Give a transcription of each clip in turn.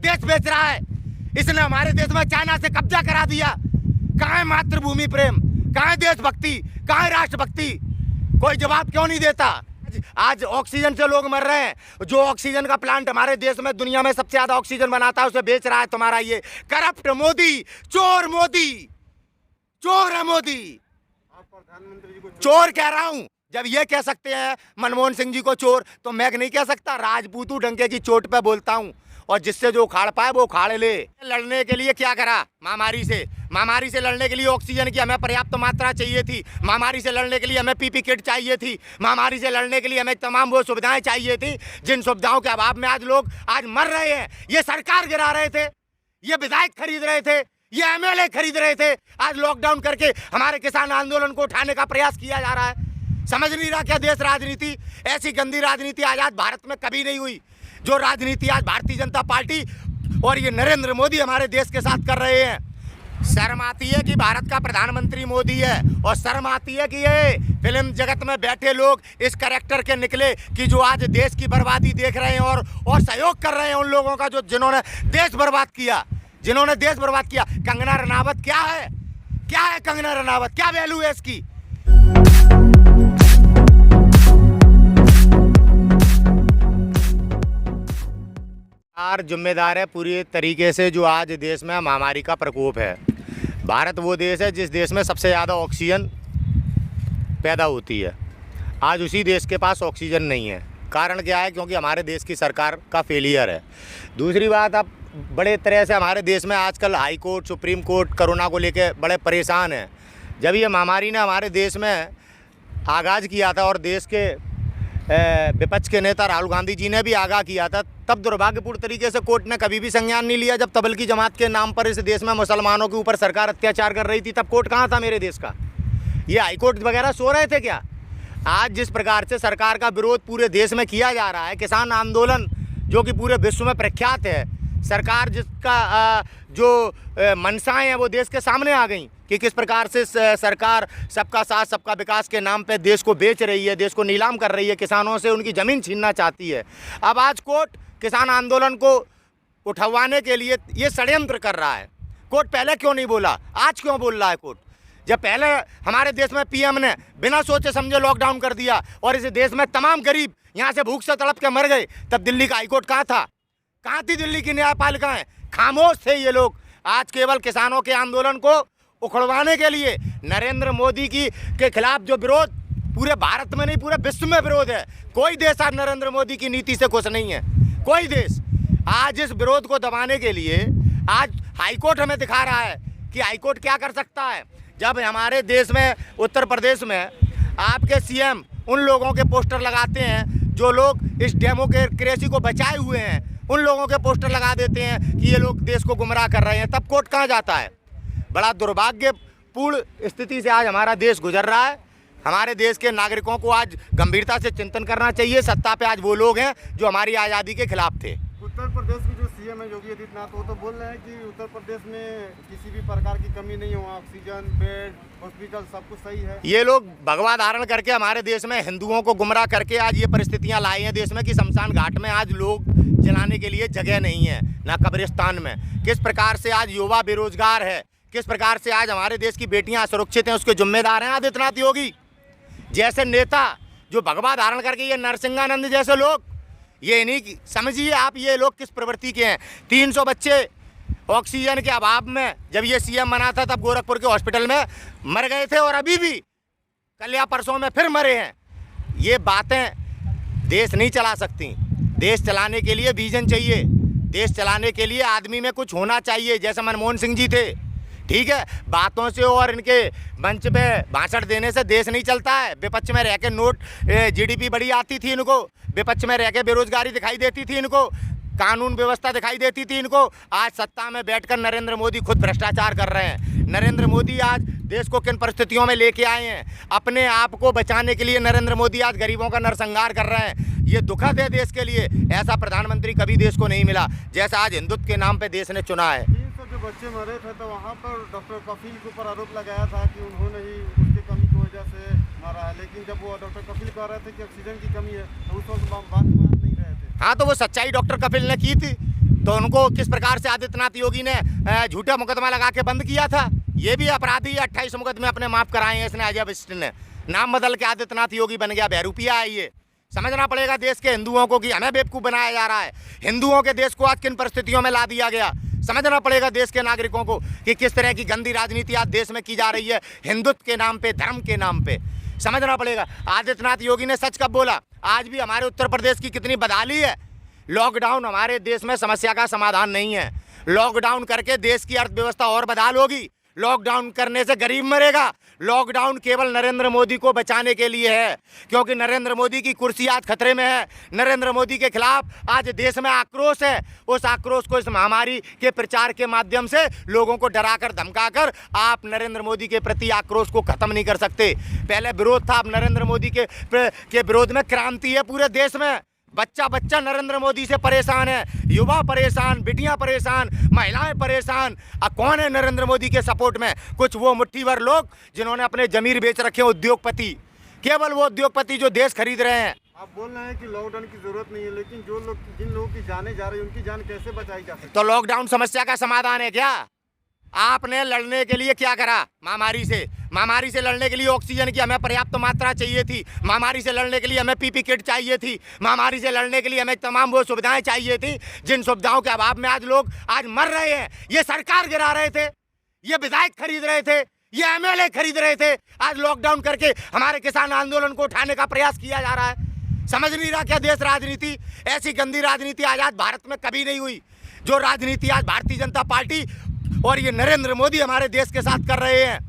देश बेच रहा है। इसने हमारे देश में चाइना से कब्जा करा दिया। कहाँ है मातृभूमि प्रेम, कहाँ है देशभक्ति, कहाँ है राष्ट्रभक्ति? कोई जवाब क्यों नहीं देता? आज ऑक्सीजन से लोग मर रहे हैं। जो ऑक्सीजन का प्लांट हमारे देश में दुनिया में सबसे ज्यादा ऑक्सीजन बनाता है उसे बेच रहा है तुम्हारा ये करप्ट मोदी, चोर मोदी, चोर है मोदी। आप प्रधानमंत्री जी को चोर कह रहा हूं। जब ये कह सकते हैं मनमोहन सिंह जी को चोर, तो मैं नहीं कह सकता? राजपूतू डंके की चोट पे बोलता हूं, और जिससे जो उखाड़ पाए वो उखाड़ ले। लड़ने के लिए क्या करा? महामारी से लड़ने के लिए ऑक्सीजन की हमें पर्याप्त मात्रा चाहिए थी। महामारी से लड़ने के लिए हमें पीपी किट चाहिए थी। महामारी से लड़ने के लिए हमें तमाम वो सुविधाएं चाहिए थी जिन सुविधाओं के अभाव में आज लोग आज मर रहे हैं। ये सरकार गिरा रहे थे, ये विधायक खरीद रहे थे, ये एमएलए खरीद रहे थे। आज लॉकडाउन करके हमारे किसान आंदोलन को उठाने का प्रयास किया जा रहा है। समझ नहीं रहा क्या देश राजनीति? ऐसी गंदी राजनीति आजाद भारत में कभी नहीं हुई जो राजनीति आज भारतीय जनता पार्टी और ये नरेंद्र मोदी हमारे देश के साथ कर रहे हैं। शर्म आती है कि भारत का प्रधानमंत्री मोदी है, और शर्म आती है कि ये फिल्म जगत में बैठे लोग इस कैरेक्टर के निकले कि जो आज देश की बर्बादी देख रहे हैं और सहयोग कर रहे हैं उन लोगों का जो जिन्होंने देश बर्बाद किया, जिन्होंने देश बर्बाद किया। कंगना रनावत क्या है? क्या है कंगना रनावत? क्या वैल्यू है इसकी? जिम्मेदार है पूरी तरीके से जो आज देश में महामारी का प्रकोप है। भारत वो देश है जिस देश में सबसे ज़्यादा ऑक्सीजन पैदा होती है। आज उसी देश के पास ऑक्सीजन नहीं है। कारण क्या है? क्योंकि हमारे देश की सरकार का फेलियर है। दूसरी बात, अब बड़े तरह से हमारे देश में आजकल high court, supreme court corona को लेके बड़े परेशान हैं। जब ये महामारी ने हमारे देश में आगाज़ किया था और देश के विपक्ष के नेता राहुल गांधी जी ने भी आगाह किया था, तब दुर्भाग्यपूर्ण तरीके से कोर्ट ने कभी भी संज्ञान नहीं लिया। जब तबलीगी जमात के नाम पर इस देश में मुसलमानों के ऊपर सरकार अत्याचार कर रही थी, तब कोर्ट कहाँ था मेरे देश का? ये हाईकोर्ट वगैरह सो रहे थे क्या? आज जिस प्रकार से सरकार का विरोध पूरे देश में किया जा रहा है, किसान आंदोलन जो कि पूरे विश्व में प्रख्यात है, सरकार जिसका जो मंशाएं हैं वो देश के सामने आ गई कि किस प्रकार से सरकार सबका साथ सबका विकास के नाम पे देश को बेच रही है, देश को नीलाम कर रही है, किसानों से उनकी ज़मीन छीनना चाहती है। अब आज कोर्ट किसान आंदोलन को उठवाने के लिए ये षड्यंत्र कर रहा है। कोर्ट पहले क्यों नहीं बोला? आज क्यों बोल रहा है कोर्ट? जब पहले हमारे देश में पीएम ने बिना सोचे समझे लॉकडाउन कर दिया और इस देश में तमाम गरीब यहाँ से भूख से तड़प के मर गए, तब दिल्ली का हाईकोर्ट कहाँ था? कहाँ थी दिल्ली की न्यायपालिकाएं? खामोश थे ये लोग। आज केवल किसानों के आंदोलन को उखड़वाने के लिए नरेंद्र मोदी के खिलाफ जो विरोध पूरे भारत में नहीं पूरे विश्व में विरोध है। कोई देश आज नरेंद्र मोदी की नीति से खुश नहीं है, कोई देश। आज इस विरोध को दबाने के लिए आज हाईकोर्ट हमें दिखा रहा है कि हाईकोर्ट क्या कर सकता है। जब हमारे देश में उत्तर प्रदेश में आपके सीएम उन लोगों के पोस्टर लगाते हैं जो लोग इस डेमोक्रेसी को बचाए हुए हैं, उन लोगों के पोस्टर लगा देते हैं कि ये लोग देश को गुमराह कर रहे हैं, तब कोर्ट कहाँ जाता है? बड़ा दुर्भाग्यपूर्ण स्थिति से आज हमारा देश गुजर रहा है। हमारे देश के नागरिकों को आज गंभीरता से चिंतन करना चाहिए। सत्ता पे आज वो लोग हैं जो हमारी आज़ादी के खिलाफ थे। उत्तर प्रदेश की जो सीएम है योगी आदित्यनाथ, वो तो बोल रहे हैं कि उत्तर प्रदेश में किसी भी प्रकार की कमी नहीं हुआ, ऑक्सीजन, बेड, हॉस्पिटल सब कुछ सही है। ये लोग भगवा धारण करके हमारे देश में हिंदुओं को गुमराह करके आज ये परिस्थितियां लाई हैं देश में कि शमशान घाट में आज लोग जलाने के लिए जगह नहीं है, ना कब्रिस्तान में। किस प्रकार से आज युवा बेरोजगार है, किस प्रकार से आज हमारे देश की बेटियां असुरक्षित हैं, उसके जिम्मेदार हैं आदित्यनाथ योगी जैसे नेता जो भगवा धारण करके ये नरसिंहानंद जैसे लोग। ये नहीं समझिए आप ये लोग किस प्रवृत्ति के हैं। 300 बच्चे ऑक्सीजन के अभाव में जब ये सीएम बना था तब गोरखपुर के हॉस्पिटल में मर गए थे और अभी भी कल या परसों में फिर मरे हैं। ये बातें देश नहीं चला सकती। देश चलाने के लिए विजन चाहिए, देश चलाने के लिए आदमी में कुछ होना चाहिए। जैसे मनमोहन सिंह जी थे, ठीक है, बातों से और इनके मंच पे भाषण देने से देश नहीं चलता है। विपक्ष में रह के नोट जीडीपी बड़ी आती थी इनको, विपक्ष में रह के बेरोजगारी दिखाई देती थी इनको, कानून व्यवस्था दिखाई देती थी इनको। आज सत्ता में बैठकर नरेंद्र मोदी खुद भ्रष्टाचार कर रहे हैं। नरेंद्र मोदी आज देश को किन परिस्थितियों में लेके आए हैं, अपने आप को बचाने के लिए नरेंद्र मोदी आज गरीबों का नरसंहार कर रहे हैं। ये दुखद है देश के लिए। ऐसा प्रधानमंत्री कभी देश को नहीं मिला जैसा आज हिंदुत्व के नाम पे देश ने चुना है। 300 जो बच्चे मरे थे तो वहाँ पर डॉक्टर कफील के ऊपर आरोप लगाया था कि उन्होंने ही उसकी कमी की वजह से मारा है, लेकिन जब वो डॉक्टर कफील कह रहे थे कि ऑक्सीजन की कमी है तो उस वक्त बात मान नहीं रहे थे। हाँ, तो वो सच्चाई डॉक्टर कपिल ने की थी। तो उनको किस प्रकार से आदित्यनाथ योगी ने झूठा मुकदमा लगा के बंद किया था। ये भी अपराधी है, 28 मुकदमे अपने माफ कराए हैं इसने। अजय विशिष्ट ने नाम बदल के आदित्यनाथ योगी बन गया, बहरूपिया है। ये समझना पड़ेगा देश के हिंदुओं को कि हमें बेवकूफ़ बनाया जा रहा है। हिंदुओं के देश को आज किन परिस्थितियों में ला दिया गया, समझना पड़ेगा देश के नागरिकों को कि किस तरह की गंदी राजनीति आज देश में की जा रही है, हिंदुत्व के नाम पे, धर्म के नाम पे। समझना पड़ेगा। आदित्यनाथ योगी ने सच कब बोला? आज भी हमारे उत्तर प्रदेश की कितनी बदहाली है। लॉकडाउन हमारे देश में समस्या का समाधान नहीं है। लॉकडाउन करके देश की अर्थव्यवस्था और बदहाल होगी। लॉकडाउन करने से गरीब मरेगा। लॉकडाउन केवल नरेंद्र मोदी को बचाने के लिए है, क्योंकि नरेंद्र मोदी की कुर्सी आज खतरे में है। नरेंद्र मोदी के खिलाफ आज देश में आक्रोश है। उस आक्रोश को इस महामारी के प्रचार के माध्यम से लोगों को डराकर धमकाकर आप नरेंद्र मोदी के प्रति आक्रोश को खत्म नहीं कर सकते। पहले विरोध था, अब नरेंद्र मोदी के विरोध में क्रांति है पूरे देश में। बच्चा बच्चा नरेंद्र मोदी से परेशान है, युवा परेशान, बिटियां परेशान, महिलाएं परेशान। अब कौन है नरेंद्र मोदी के सपोर्ट में? कुछ वो मुट्ठी भर लोग जिन्होंने अपने जमीर बेच रखे हैं, उद्योगपति, केवल वो उद्योगपति जो देश खरीद रहे हैं। आप बोल रहे हैं कि लॉकडाउन की जरूरत नहीं है, लेकिन जिन लोगों की जानें जा रही है उनकी जान कैसे बचाई जा सकती है? तो लॉकडाउन समस्या का समाधान है क्या? आपने लड़ने के लिए क्या करा? महामारी से लड़ने के लिए ऑक्सीजन की हमें पर्याप्त मात्रा चाहिए थी। महामारी से लड़ने के लिए हमें पीपी किट चाहिए थी। महामारी से लड़ने के लिए हमें तमाम वो सुविधाएं चाहिए थी जिन सुविधाओं के अभाव में आज लोग आज मर रहे हैं। ये सरकार गिरा रहे थे, ये विधायक खरीद रहे थे, ये एमएलए खरीद रहे थे। आज लॉकडाउन करके हमारे किसान आंदोलन को उठाने का प्रयास किया जा रहा है। समझ नहीं रहा क्या देश राजनीति? ऐसी गंदी राजनीति आज भारत में कभी नहीं हुई। जो राजनीति आज भारतीय जनता पार्टी और ये नरेंद्र मोदी हमारे देश के साथ कर रहे हैं।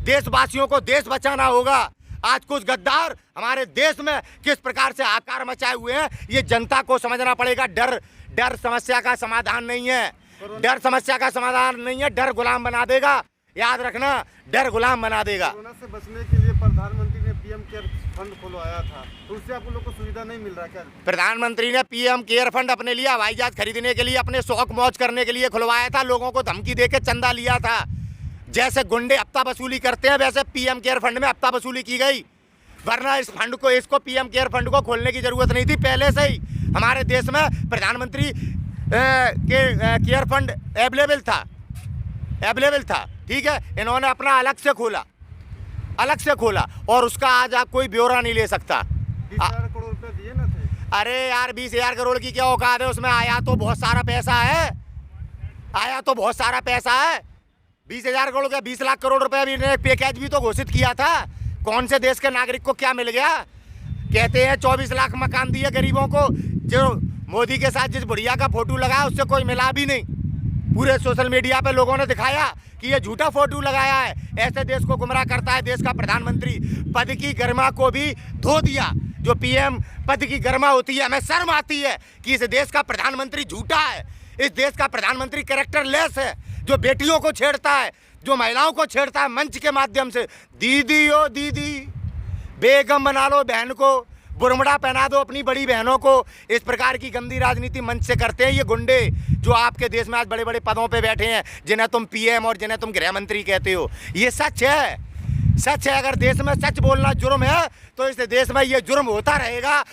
देशवासियों को देश बचाना होगा। आज कुछ गद्दार हमारे देश में किस प्रकार से आकार मचाए हुए हैं, ये जनता को समझना पड़ेगा। डर समस्या का समाधान नहीं है। डर समस्या का समाधान नहीं है। डर गुलाम बना देगा, याद रखना, डर गुलाम बना देगा। कोरोना से बचने के लिए प्रधानमंत्री ने पीएम केयर फंड खुलवाया था, तो उससे आप लोग को सुविधा नहीं मिल रहा क्या? प्रधानमंत्री ने पीएम केयर फंड अपने लिए हवाई जहाज खरीदने के लिए, अपने शौक मौज करने के लिए खुलवाया था। लोगों को धमकी देके चंदा लिया था। जैसे गुंडे हफ्ता वसूली करते हैं वैसे पीएम केयर फंड में हफ्ता वसूली की गई। वरना इस फंड को, इसको पीएम केयर फंड को खोलने की जरूरत नहीं थी। पहले से ही हमारे देश में प्रधानमंत्री के केयर फंड अवेलेबल था। ठीक है, इन्होंने अपना अलग से खोला और उसका आज आप कोई ब्यौरा नहीं ले सकता। 20,000 करोड़ रुपए दिए ना थे। अरे यार 20,000 करोड़ की क्या औकात है? उसमें आया तो बहुत सारा पैसा है। 20,000 करोड़ का 20 लाख करोड़ रुपए भी ने पैकेज भी तो घोषित किया था। कौन से देश के नागरिक को क्या मिल गया? कहते हैं 24 लाख मकान दिए गरीबों को। जो मोदी के साथ जिस बुढ़िया का फोटो लगाया उससे कोई मिला भी नहीं। पूरे सोशल मीडिया पे लोगों ने दिखाया कि ये झूठा फोटो लगाया है। ऐसे देश को गुमराह करता है देश का प्रधानमंत्री। पद की गरिमा को भी धो दिया। जो पीएम पद की गरिमा होती है, हमें शर्म आती है कि इस देश का प्रधानमंत्री झूठा है। इस देश का प्रधानमंत्री कैरेक्टरलेस है, जो बेटियों को छेड़ता है, जो महिलाओं को छेड़ता है मंच के माध्यम से। दीदी ओ दीदी, बेगम बना लो बहन को, बुरमुड़ा पहना दो अपनी बड़ी बहनों को। इस प्रकार की गंदी राजनीति मंच से करते हैं ये गुंडे जो आपके देश में आज बड़े बड़े पदों पे बैठे हैं, जिन्हें तुम पीएम और जिन्हें तुम गृह मंत्री कहते हो। ये सच है। अगर देश में सच बोलना जुर्म है तो इस देश में ये जुर्म होता रहेगा। आज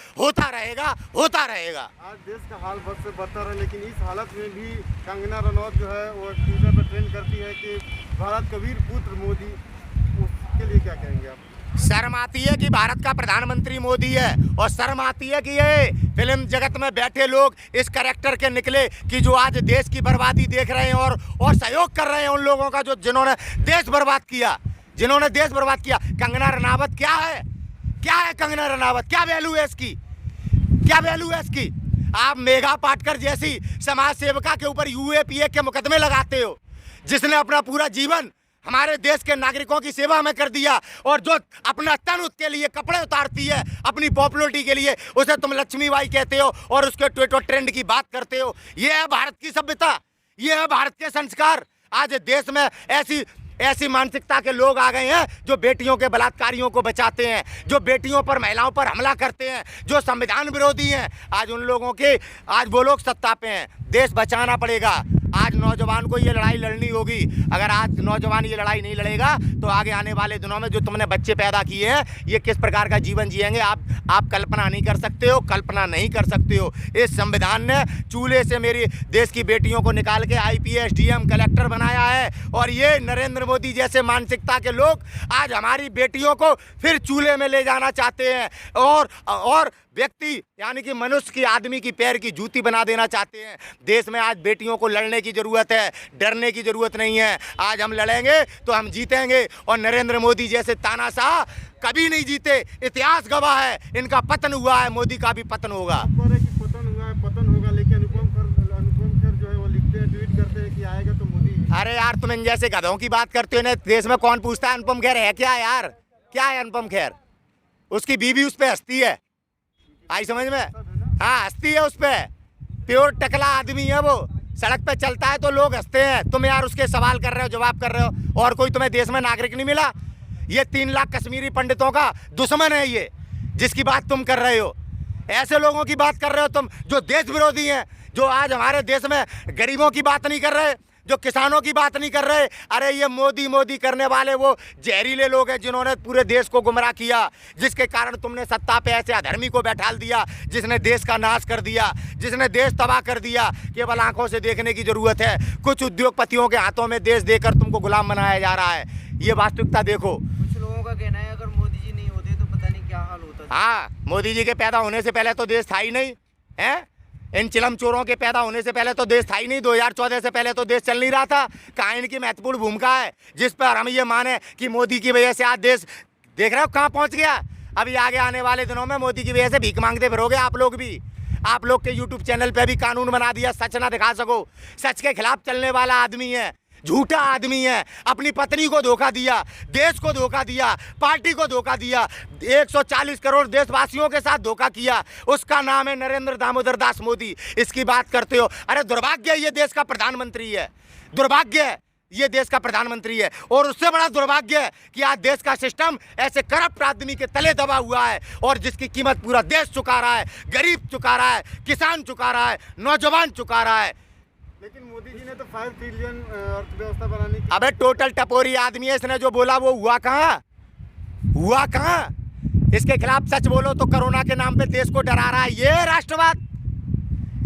देश का हाल बद से बदतर है, लेकिन इस हालत में भी कंगना रनौत जो है वो ट्विटर पर ट्रेंड करती है कि भारत कबीर पुत्र मोदी। उसके लिए क्या कहेंगे आप? शर्म आती है कि भारत का प्रधानमंत्री मोदी है, और शर्म आती है कि ये फिल्म जगत में बैठे लोग इस कैरेक्टर के निकले कि जो आज देश की बर्बादी देख रहे हैं और सहयोग कर रहे हैं उन लोगों का जिन्होंने देश बर्बाद किया। कंगना रनावत क्या है? कंगना रनावत क्या वैल्यू है इसकी? आप मेघा पाटकर जैसी समाज सेविका के ऊपर यूएपीए के मुकदमे लगाते हो, जिसने अपना पूरा जीवन हमारे देश के नागरिकों की सेवा में कर दिया, और जो अपना तन उसके लिए कपड़े उतारती है अपनी पॉपुलरिटी के लिए, उसे तुम लक्ष्मीबाई कहते हो और उसके ट्विटर ट्रेंड की बात करते हो। ये है भारत की सभ्यता, ये है भारत के संस्कार। आज देश में ऐसी मानसिकता के लोग आ गए हैं जो बेटियों के बलात्कारियों को बचाते हैं, जो बेटियों पर, महिलाओं पर हमला करते हैं, जो संविधान विरोधी हैं। आज उन लोगों के, आज वो लोग सत्ता पे हैं। देश बचाना पड़ेगा। आज नौजवान को ये लड़ाई लड़नी होगी। अगर आज नौजवान ये लड़ाई नहीं लड़ेगा तो आगे आने वाले दिनों में जो तुमने बच्चे पैदा किए हैं ये किस प्रकार का जीवन जिएंगे आप कल्पना नहीं कर सकते हो, कल्पना नहीं कर सकते हो। इस संविधान ने चूल्हे से मेरी देश की बेटियों को निकाल के IPS DM कलेक्टर बनाया है और ये नरेंद्र मोदी जैसे मानसिकता के लोग आज हमारी बेटियों को फिर चूल्हे में ले जाना चाहते हैं और व्यक्ति यानी कि मनुष्य की आदमी की पैर की जूती बना देना चाहते हैं। देश में आज बेटियों को लड़ने की ज़रूरत है, डरने की ज़रूरत नहीं है। आज हम लड़ेंगे तो हम जीतेंगे और नरेंद्र मोदी जैसे तानाशाह कभी नहीं जीते। इतिहास गवाह है, इनका पतन हुआ है, मोदी का भी पतन होगा। पतन हुआ है, पतन होगा, लेकिन अनुपम खेर जो है वो लिखते हैं, ट्वीट करते हैं कि आएगा तो मोदी। अरे यार तुम इन जैसे गधों की बात करते हो ना, देश में कौन पूछता है अनुपम खेर है क्या यार? क्या है अनुपम खेर? उसकी बीवी उस पर हंसती है, आई समझ में? हाँ हंसती है उस पर, प्योर टकला आदमी है वो। सड़क पे चलता है तो लोग हंसते हैं। तुम यार उसके सवाल कर रहे हो, जवाब कर रहे हो, और कोई तुम्हें देश में नागरिक नहीं मिला? ये 3 लाख कश्मीरी पंडितों का दुश्मन है ये, जिसकी बात तुम कर रहे हो। ऐसे लोगों की बात कर रहे हो तुम जो देश विरोधी हैं, जो आज हमारे देश में गरीबों की बात नहीं कर रहे, जो किसानों की बात नहीं कर रहे। अरे ये मोदी मोदी करने वाले वो जहरीले लोग हैं जिन्होंने पूरे देश को गुमराह किया, जिसके कारण तुमने सत्ता पे ऐसे अधर्मी को बैठाल दिया, जिसने देश का नाश कर दिया, जिसने देश तबाह कर दिया। केवल आंखों से देखने की जरूरत है। कुछ उद्योगपतियों के हाथों में देश देकर तुमको गुलाम बनाया जा रहा है। ये वास्तविकता देखो। कुछ लोगों का कहना है अगर मोदी जी नहीं होते तो पता नहीं क्या हाल होता। हाँ, मोदी जी के पैदा होने से पहले तो देश था ही नहीं है। इन चिलम चोरों के पैदा होने से पहले तो देश था ही नहीं। 2014 से पहले तो देश चल नहीं रहा था। कहाँ इनकी महत्वपूर्ण भूमिका है जिस पर हम ये माने कि मोदी की वजह से आज देश देख रहे हो कहाँ पहुँच गया। अभी आगे आने वाले दिनों में मोदी की वजह से भीख मांगते फिरोगे आप लोग भी। आप लोग के यूट्यूब चैनल पे भी कानून बना दिया, सच ना दिखा सको। सच के खिलाफ चलने वाला आदमी है, झूठा आदमी है। अपनी पत्नी को धोखा दिया, देश को धोखा दिया, पार्टी को धोखा दिया, 140 करोड़ देशवासियों के साथ धोखा किया। उसका नाम है नरेंद्र दामोदर दास मोदी। इसकी बात करते हो? अरे दुर्भाग्य ये देश का प्रधानमंत्री है, दुर्भाग्य है ये देश का प्रधानमंत्री है। और उससे बड़ा दुर्भाग्य है कि आज देश का सिस्टम ऐसे करप्ट आदमी के तले दबा हुआ है और जिसकी कीमत पूरा देश चुका रहा है, गरीब चुका रहा है, किसान चुका रहा है, नौजवान चुका रहा है। लेकिन मोदी जी ने तो 5 ट्रिलियन अर्थव्यवस्था बनाने की। अबे टोटल टपोरी आदमी है, इसने जो बोला वो हुआ कहाँ? हुआ कहाँ? इसके खिलाफ सच बोलो तो कोरोना के नाम पे देश को डरा रहा है। ये राष्ट्रवाद,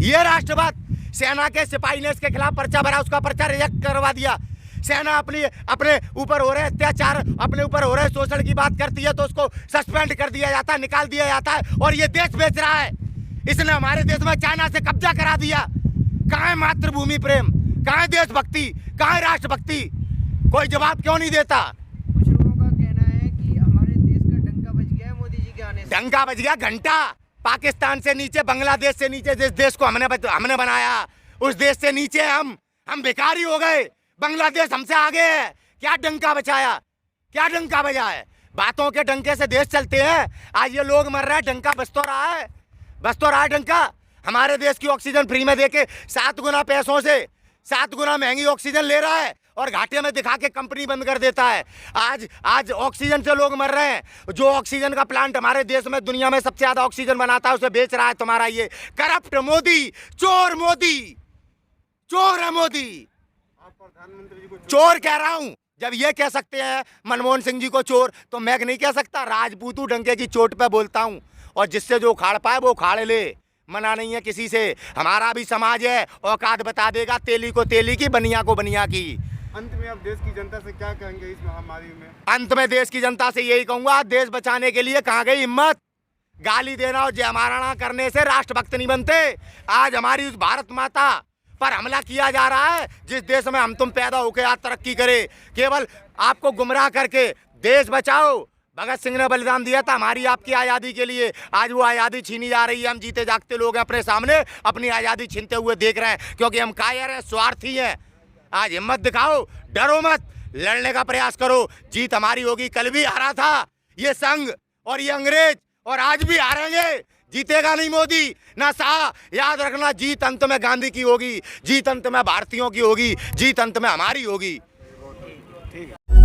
ये राष्ट्रवाद। सेना के सिपाही ने इसके खिलाफ पर्चा भरा, उसका पर्चा रिजेक्ट करवा दिया। सेना अपने ऊपर हो रहे अत्याचार, अपने ऊपर हो रहे शोषण की बात करती है तो उसको सस्पेंड कर दिया जाता है, निकाल दिया जाता है। और ये देश बेच रहा है। इसने हमारे देश में चाइना से कब्जा करा दिया। कहाँ है मातृभूमि प्रेम? कहाँ है देशभक्ति? कहाँ है राष्ट्रभक्ति? कोई जवाब क्यों नहीं देता? कुछ लोगों का कहना है कि हमारे देश का डंका बज गया है मोदी जी के आने से। डंका बज गया घंटा। पाकिस्तान से नीचे, बांग्लादेश से नीचे जिस देश को हमने बनाया, उस देश से नीचे हम भिखारी हो गए। बांग्लादेश हमसे आगे है। क्या डंका बचाया? क्या डंका बजा है? बातों के डंके से देश चलते हैं। आज ये लोग मर रहे हैं, डंका बज तो रहा है, बस तो रहा है डंका। हमारे देश की ऑक्सीजन फ्री में देके 7 गुना पैसों से 7 गुना महंगी ऑक्सीजन ले रहा है और घाटे में दिखा के कंपनी बंद कर देता है। आज ऑक्सीजन से लोग मर रहे हैं। जो ऑक्सीजन का प्लांट हमारे देश में दुनिया में सबसे ज्यादा ऑक्सीजन बनाता है उसे बेच रहा है तुम्हारा ये करप्ट मोदी। चोर मोदी, चोर है मोदी। आप प्रधानमंत्री जी को चोर कह रहा हूं। जब ये कह सकते हैं मनमोहन सिंह जी को चोर, तो मैं नहीं कह सकता? राजपूतू डंके की चोट पे बोलता हूं और जिससे जो उखाड़ पाए वो उखाड़ ले। मना नहीं है किसी से। हमारा भी समाज है, औकात बता देगा। तेली को तेली की, बनिया को बनिया की। अंत में आप देश की जनता से क्या कहेंगे इस महामारी में? अंत में देश की जनता से यही कहूंगा, देश बचाने के लिए कहाँ गई हिम्मत? गाली देना और जय महाराणा करने से राष्ट्रभक्त नहीं बनते। आज हमारी उस भारत माता पर हमला किया जा रहा है जिस देश में हम तुम पैदा होकर आज तरक्की करे। केवल आपको गुमराह करके देश बचाओ। भगत सिंह ने बलिदान दिया था हमारी आपकी आज़ादी के लिए। आज वो आज़ादी छीनी जा रही है। हम जीते जागते लोग हैं, अपने सामने अपनी आज़ादी छीनते हुए देख रहे हैं क्योंकि हम कायर हैं, स्वार्थी हैं। आज हिम्मत दिखाओ, डरो मत, लड़ने का प्रयास करो। जीत हमारी होगी। कल भी हारा था ये संघ और ये अंग्रेज और आज भी हारेंगे। जीतेगा नहीं मोदी ना शाह। याद रखना, जीत अंत में गांधी की होगी, जीत अंत में भारतीयों की होगी, जीत अंत में हमारी होगी। ठीक है।